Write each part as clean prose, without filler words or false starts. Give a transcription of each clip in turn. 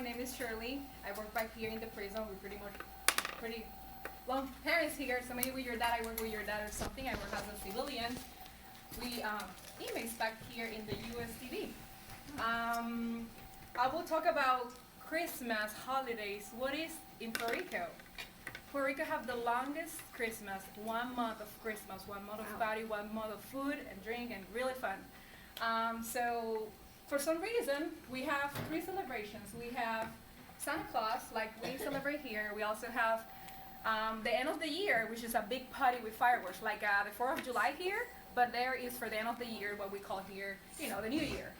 name is Shirley. I work back here in the prison. We're pretty well parents here. So maybe with your dad, I work with your dad or something. I work as a civilian. We inmates back here in the USTV. I will talk about Christmas holidays. What is in Puerto Rico? Puerto Rico have the longest Christmas, 1 month of Christmas, 1 month of party, 1 month of food and drink and really fun. So for some reason, we have 3 celebrations. We have Santa Claus, like we celebrate here. We also have the end of the year, which is a big party with fireworks, like the 4th of July here, but there is for the end of the year, what we call here, the New Year.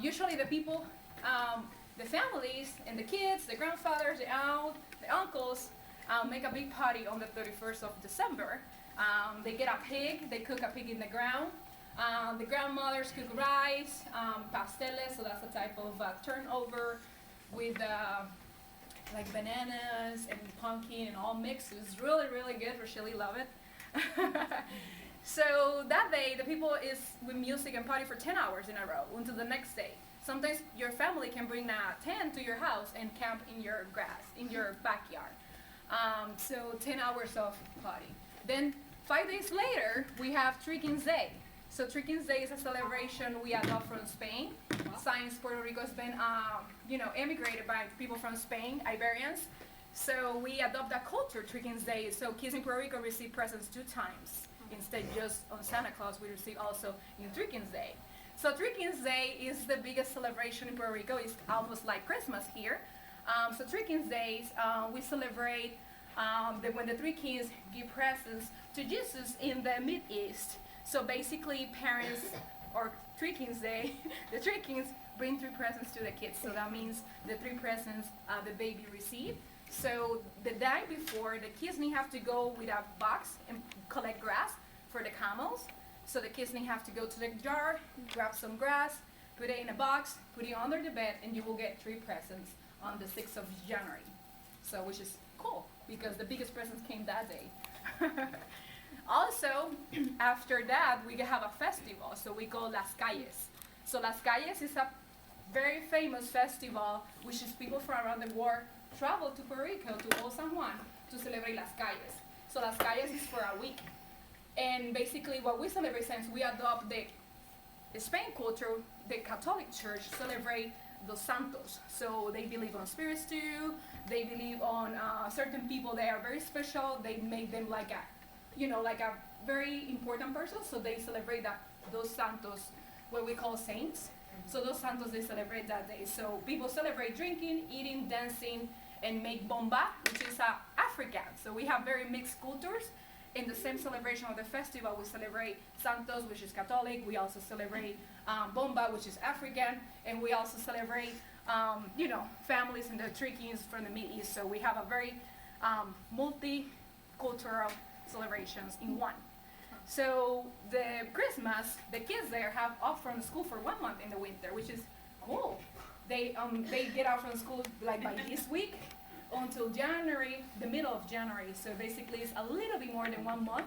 Usually the people, the families and the kids, the grandfathers, the uncles, make a big party on the 31st of December. They get a pig, they cook a pig in the ground. The grandmothers cook rice, pasteles, so that's a type of turnover with like bananas and pumpkin and all mixed. It's really, really good. Rochelle love it. So that day, the people is with music and party for 10 hours in a row until the next day. Sometimes your family can bring a tent to your house and camp in your grass, in your backyard. So 10 hours of party. Then 5 days later, we have Three Kings Day. So Three Kings Day is a celebration we adopt from Spain. Since Puerto Rico has been, emigrated by people from Spain, Iberians. So we adopt that culture, Three Kings Day. So kids in Puerto Rico receive presents 2 times. Instead just on Santa Claus, we receive also in Three Kings Day. So Three Kings Day is the biggest celebration in Puerto Rico. It's almost like Christmas here. So Three Kings Days, we celebrate when the 3 kings give presents to Jesus in the Mid-East. So basically parents, or 3 Kings Day, the 3 kings bring 3 presents to the kids. So that means the 3 presents the baby received. So the day before, the kids need have to go with a box and collect grass for the camels. So the kids need have to go to the jar, grab some grass, put it in a box, put it under the bed, and you will get 3 presents on the 6th of January. So which is cool, because the biggest presents came that day. Also, after that, we have a festival, so we call Las Calles. So Las Calles is a very famous festival, which is people from around the world travel to Puerto Rico, to Old San Juan, to celebrate Las Calles. So Las Calles is for a week. And basically what we celebrate, since we adopt the Spain culture, the Catholic Church celebrate Los Santos. So they believe on spirits too, they believe on certain people that are very special, they make them like a very important person, so they celebrate those Santos, what we call saints. So those Santos, they celebrate that day. So people celebrate drinking, eating, dancing, and make bomba, which is African. So we have very mixed cultures. In the same celebration of the festival, we celebrate Santos, which is Catholic. We also celebrate bomba, which is African. And we also celebrate, families and the 3 kings from the Middle East. So we have a very multicultural celebrations in one. So the Christmas, the kids there have off from school for 1 month in the winter, which is cool. They get out from school like by this week until January, the middle of January. So basically it's a little bit more than 1 month.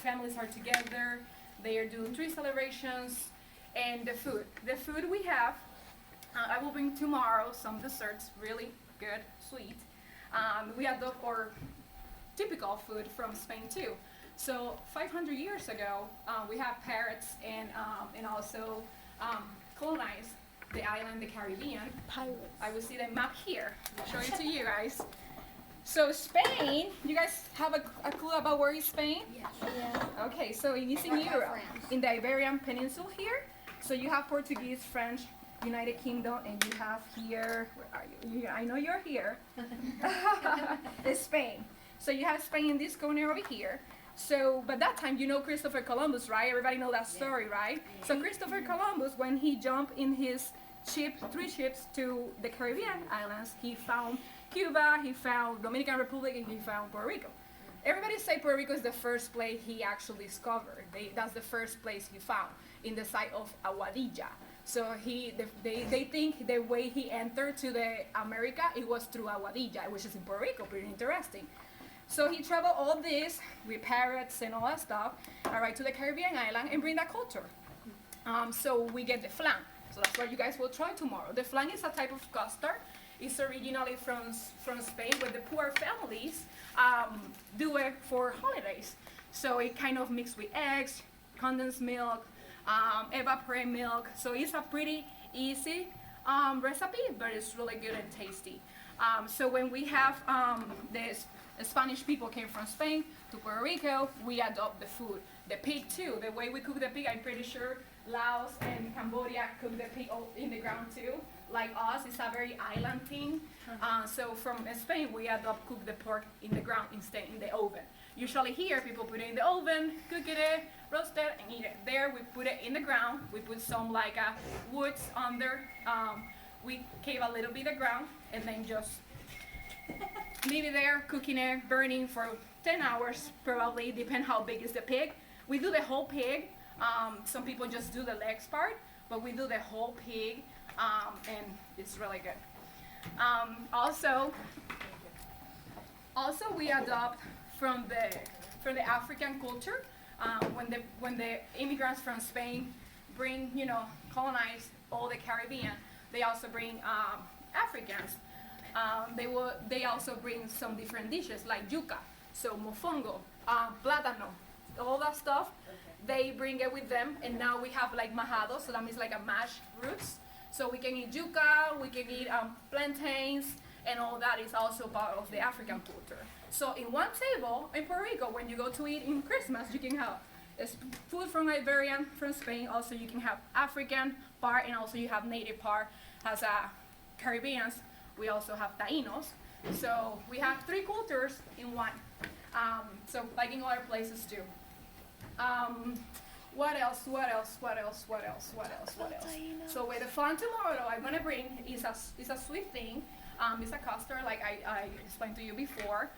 Families are together. They are doing 3 celebrations. And the food we have, I will bring tomorrow some desserts, really good, sweet. We adopt our typical food from Spain too. So 500 years ago, we have parrots and also colonized the island, the Caribbean. Pirates. I will see the map here. I'll show it to you guys. So Spain, you guys have a clue about where is Spain? Yes. Yeah. Okay, so in Eastern Europe, in the Iberian Peninsula here. So you have Portuguese, French, United Kingdom, and you have here, where are you? I know you're here. It's Spain. So you have Spain in this corner over here. So, but that time, Christopher Columbus, right? Everybody know that story, right? So Christopher Columbus, when he jumped in his 3 ships to the Caribbean islands, he found Cuba, he found Dominican Republic, and he found Puerto Rico. Everybody say Puerto Rico is the first place he actually discovered. That's the first place he found, in the site of Aguadilla. So they think the way he entered to the America, it was through Aguadilla, which is in Puerto Rico, pretty interesting. So he traveled all this with parrots and all that stuff, arrived to the Caribbean island and bring that culture. So we get the flan. So that's what you guys will try tomorrow. The flan is a type of custard. It's originally from Spain, where the poor families do it for holidays. So it kind of mixed with eggs, condensed milk, evaporated milk. So it's a pretty easy recipe, but it's really good and tasty. So when we have this Spanish people came from Spain to Puerto Rico, we adopt the food. The pig too. The way we cook the pig, I'm pretty sure Laos and Cambodia cook the pig in the ground too. Like us, it's a very island thing. So from Spain, we adopt cook the pork in the ground instead in the oven. Usually here, people put it in the oven, cook it, roast it, and eat it. There, we put it in the ground. We put some like woods under. We cave a little bit of ground and then just leave it there, cooking it, burning for 10 hours, probably, depend how big is the pig. We do the whole pig. Some people just do the legs part, but we do the whole pig, and it's really good. Also, we adopt from the African culture. When the immigrants from Spain bring, colonize all the Caribbean, they also bring Africans. They also bring some different dishes like yuca, so mofongo, plátano, all that stuff. They bring it with them, and now we have like majado, so that means like a mashed roots. So we can eat yuca, we can eat plantains, and all that is also part of the African culture. So in one table in Puerto Rico, when you go to eat in Christmas, you can have food from Iberian, from Spain. Also, you can have African part, and also you have native part as Caribbeans. We also have Tainos. So we have 3 cultures in one. So like in other places too. What else? So with the flan tomorrow, I'm gonna bring is a sweet thing. It's a custard, like I explained to you before.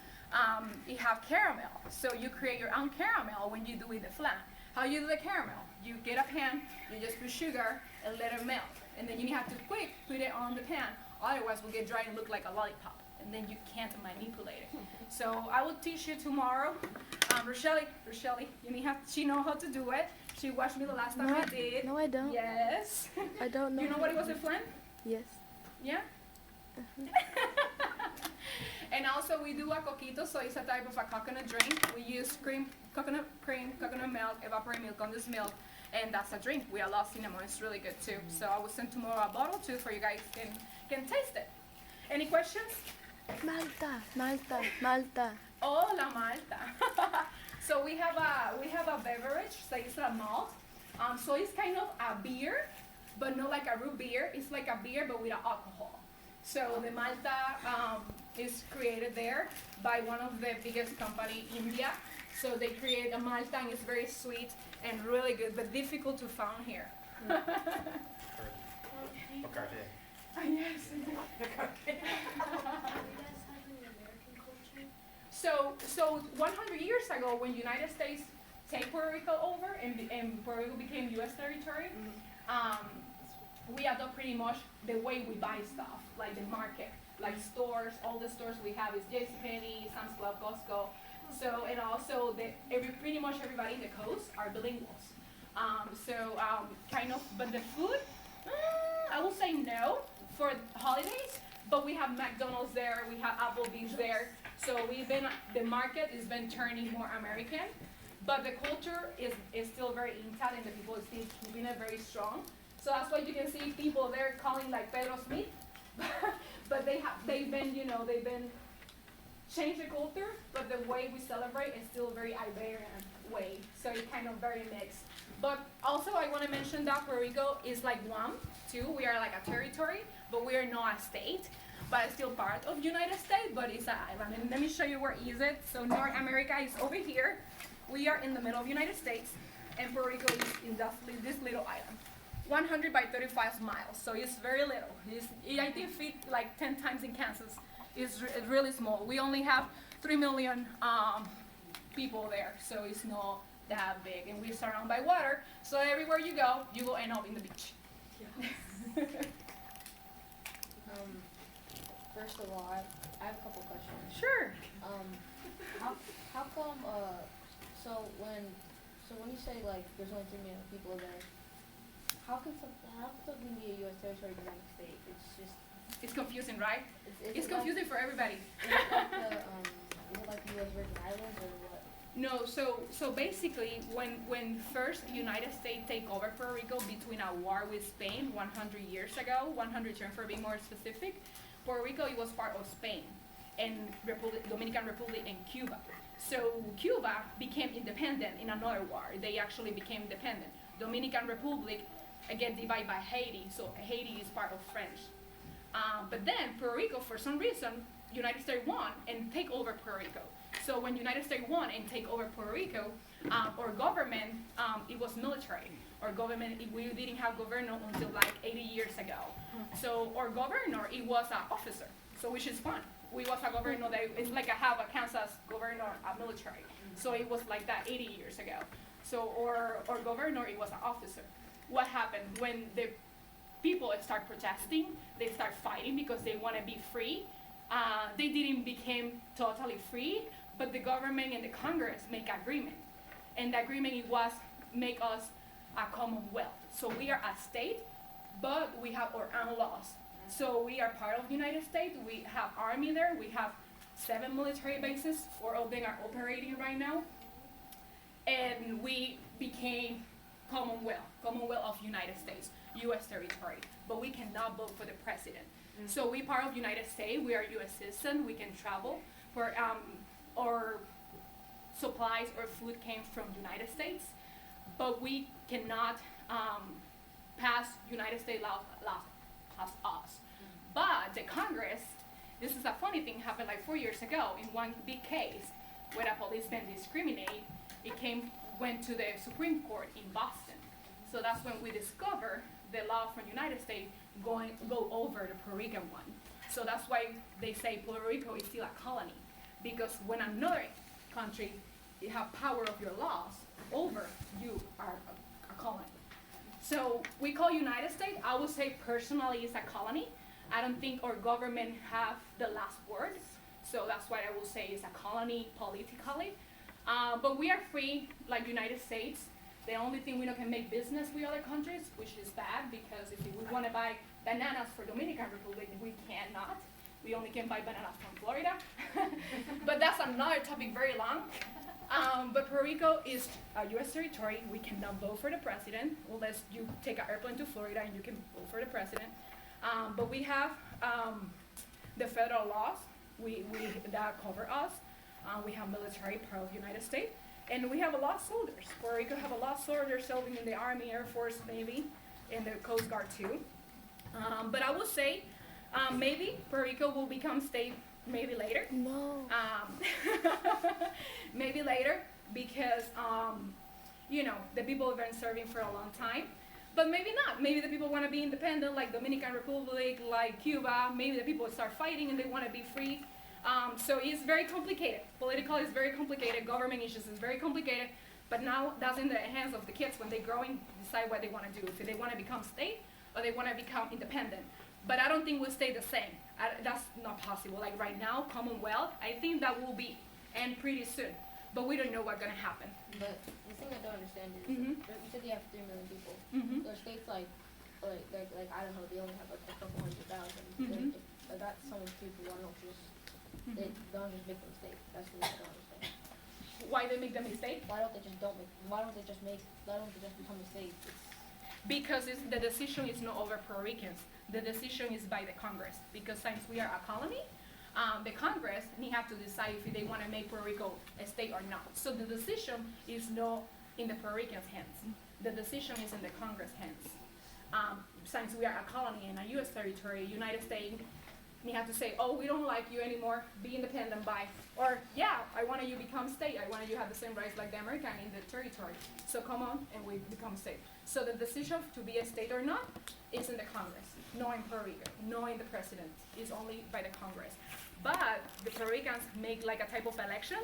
It have caramel, so you create your own caramel when you do with the flan. How you do the caramel? You get a pan, you just put sugar and let it melt, and then you have to quick put it on the pan. Otherwise, it will get dry and look like a lollipop, and then you can't manipulate it. So I will teach you tomorrow. Rochelle, she know how to do it. She watched me the last time I did. No, I don't. Yes. I don't know. You know what it was a flan? Yes. Yeah? And also we do a coquito, so it's a type of a coconut drink. We use coconut milk, evaporated milk, condensed milk, and that's a drink. We allow cinnamon. It's really good too. So I will send tomorrow a bottle too for you guys can taste it. Any questions? Malta. Oh, la Malta. So we have a beverage, so it's a malt. So it's kind of a beer, but not like a root beer. It's like a beer, but with alcohol. So the Malta is created there by one of the biggest company in India. So they create a Malta, and it's very sweet and really good, but difficult to find here. Yes. So 100 years ago, when United States take Puerto Rico over and Puerto Rico became U.S. territory, we adopt pretty much the way we buy stuff, like the market, like stores. All the stores we have is JCPenney, Sam's Club, Costco. So and also pretty much everybody in the coast are bilinguals. Kind of, but the food, I will say no for holidays. But we have McDonald's there, we have Applebee's there. So the market has been turning more American, but the culture is still very intact, and the people is still keeping it very strong. So that's why you can see people there calling like Pedro's meat, but they've been changed the culture, but the way we celebrate is still very Iberian way. So it's kind of very mixed. But also I want to mention that Puerto Rico is like Guam too. We are like a territory, but we are not a state. But it's still part of United States, but it's an island. And let me show you where is it. So North America is over here. We are in the middle of United States, and Puerto Rico is in this little island. 100 by 35 miles, so it's very little. I think fit like 10 times in Kansas. It's really small. We only have 3 million people there, so it's not that big. And we're surrounded by water, so everywhere you will end up in the beach. Yes. First of all, I have a couple questions. Sure. How come so when you say like there's only 3 million people there, how can something be a U.S. territory but not a state? It's just It's confusing, right? is It's it like, confusing for everybody. is it like the U.S. Virgin Islands or what? No, so basically, when first United States take over Puerto Rico between a war with Spain 100 years ago, 100 years for being more specific, Puerto Rico it was part of Spain, and Dominican Republic and Cuba. So Cuba became independent in another war. They actually became independent. Dominican Republic again divided by Haiti, so Haiti is part of French. But then Puerto Rico, for some reason, United States won and take over Puerto Rico. So when United States won and take over Puerto Rico, our government, it was military. Our government, we didn't have governor until like 80 years ago. So our governor, it was an officer, so which is fun. We was a governor that, it's like I have a Kansas governor, a military. So it was like that 80 years ago. So our governor, it was an officer. What happened when the people start protesting, they start fighting because they want to be free. They didn't become totally free, but the government and the Congress make agreement. And the agreement it was make us a commonwealth. So we are a state, but we have our own laws. So we are part of the United States. We have army there. We have 7 military bases. 4 of them are operating right now. And we became Commonwealth of United States, U.S. territory. But we cannot vote for the president. So we part of United States. We are U.S. citizen. We can travel. For our supplies or food came from United States, but we cannot pass United States laws past us. But the Congress, this is a funny thing, happened like 4 years ago in one big case where a policeman discriminated. It went to the Supreme Court in Boston. So that's when we discovered the law from United States go over the Puerto Rican one. So that's why they say Puerto Rico is still a colony, because when another country you have power of your laws over, you are a colony. So we call United States, I would say personally it's a colony. I don't think our government have the last word. So that's why I will say it's a colony politically. But we are free like United States. The only thing we can make business with other countries, which is bad, because if we want to buy bananas for Dominican Republic, we cannot. We only can buy bananas from Florida. But that's another topic, very long. But Puerto Rico is a U.S. territory. We cannot vote for the president unless you take an airplane to Florida and you can vote for the president. But we have the federal laws that cover us. We have military, part of the United States. And we have a lot of soldiers. Puerto Rico have a lot of soldiers serving in the Army, Air Force, Navy, and the Coast Guard too. But I will say, maybe Puerto Rico will become state maybe later. No. Maybe later because, the people have been serving for a long time. But maybe not. Maybe the people want to be independent, like Dominican Republic, like Cuba. Maybe the people start fighting and they want to be free. So it's very complicated. Political is very complicated. Government issues is very complicated. But now that's in the hands of the kids when they're growing, decide what they want to do. If they want to become state or they want to become independent. But I don't think we'll stay the same. That's not possible. Like right now, Commonwealth, I think that will be end pretty soon. But we don't know what's going to happen. But the thing I don't understand is, Mhm. you said they have 3 million people. Mhm. There are states like Idaho, they only have like a couple 100,000. Mhm. If that's so much people, why don't just they don't just make them state? That's what I don't understand. Why they make the mistake? Why don't they just become a state? Because the decision is not over Puerto Ricans. The decision is by the Congress. Because since we are a colony, the Congress have to decide if they want to make Puerto Rico a state or not. So the decision is not in the Puerto Ricans' hands. The decision is in the Congress' hands. Since we are a colony and a U.S. territory, United States, they have to say, oh, we don't like you anymore, be independent by, or yeah, I want you to become state, I want you to have the same rights like the American in the territory. So come on, and we become state. So the decision to be a state or not is in the Congress, not in Puerto Rico, not in the president, it's only by the Congress. But the Puerto Ricans make like a type of election,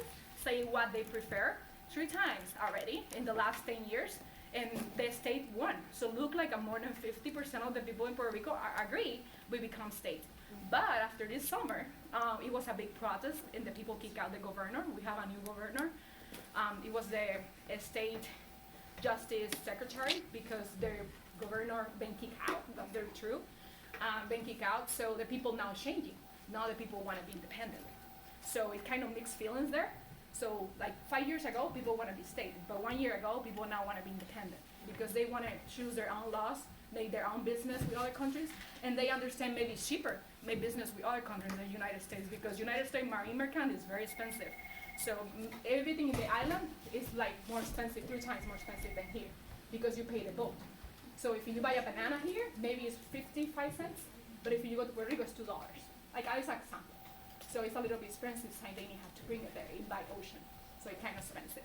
saying what they prefer 3 times already in the last 10 years, and the state won. So look like more than 50% of the people in Puerto Rico agree we become state. But after this summer, it was a big protest, and the people kicked out the governor. We have a new governor. It was the state justice secretary because governor been kicked out. That's very true. Been kicked out. So the people now changing. Now the people want to be independent. So it kind of mixed feelings there. So like 5 years ago, people want to be state, but 1 year ago, people now want to be independent because they want to choose their own laws, make their own business with other countries, and they understand maybe it's cheaper make business with other countries than the United States because United States marine mercant is very expensive. So everything in the island is like more expensive, 3 times more expensive than here because you pay the boat. So if you buy a banana here, maybe it's 55 cents, but if you go to Puerto Rico, it's $2. Like as an example. So it's a little bit expensive, so then you have to bring it there by ocean. So it's kind of expensive.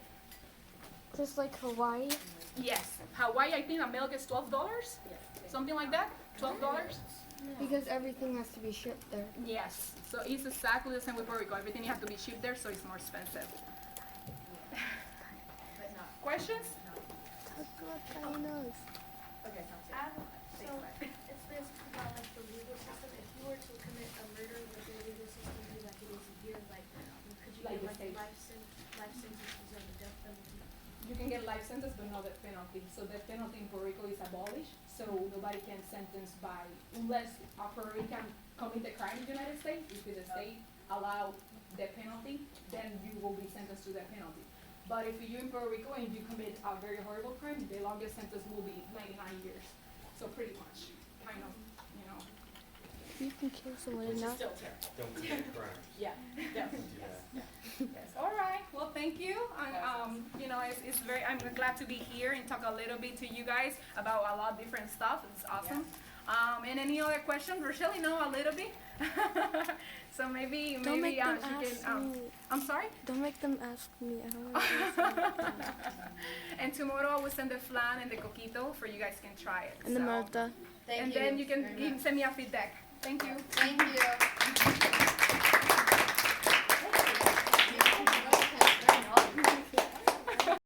Just like Hawaii? Yes. Hawaii, I think a milk is $12, something like that. $12. Because everything has to be shipped there. Yes. So it's exactly the same with Puerto Rico. Everything you have to be shipped there, so it's more expensive. Questions? Talk about China's. Okay, sounds good. So it's basically about like the legal system. If you were to commit a murder, would the legal system be like it is here? Like, could you Like get the like States. life sentences or the death penalty? You can get life sentence, but not the penalty. So the penalty in Puerto Rico is abolished. So nobody can sentence by, unless a Puerto Rican commit the crime in the United States. If the state allow the penalty, then you will be sentenced to the penalty. But if you're in Puerto Rico and you commit a very horrible crime, the longest sentence will be 99 years. So pretty much, kind of, you know. You can kill someone Which and is not. still terrible. Don't commit a crime. Yeah, definitely. Do that. Yes. All right. Well, thank you. And you know, it's very. I'm glad to be here and talk a little bit to you guys about a lot of different stuff. It's awesome. And any other questions? Rochelle, you know a little bit. So maybe Don't make them she ask can. me. I'm sorry. Don't make them ask me. I don't want to ask them. And tomorrow I will send the flan and the coquito for you guys can try it. And the So- Malta. Thank and you. then you can very much. send me a feedback. Thank you. Thank you.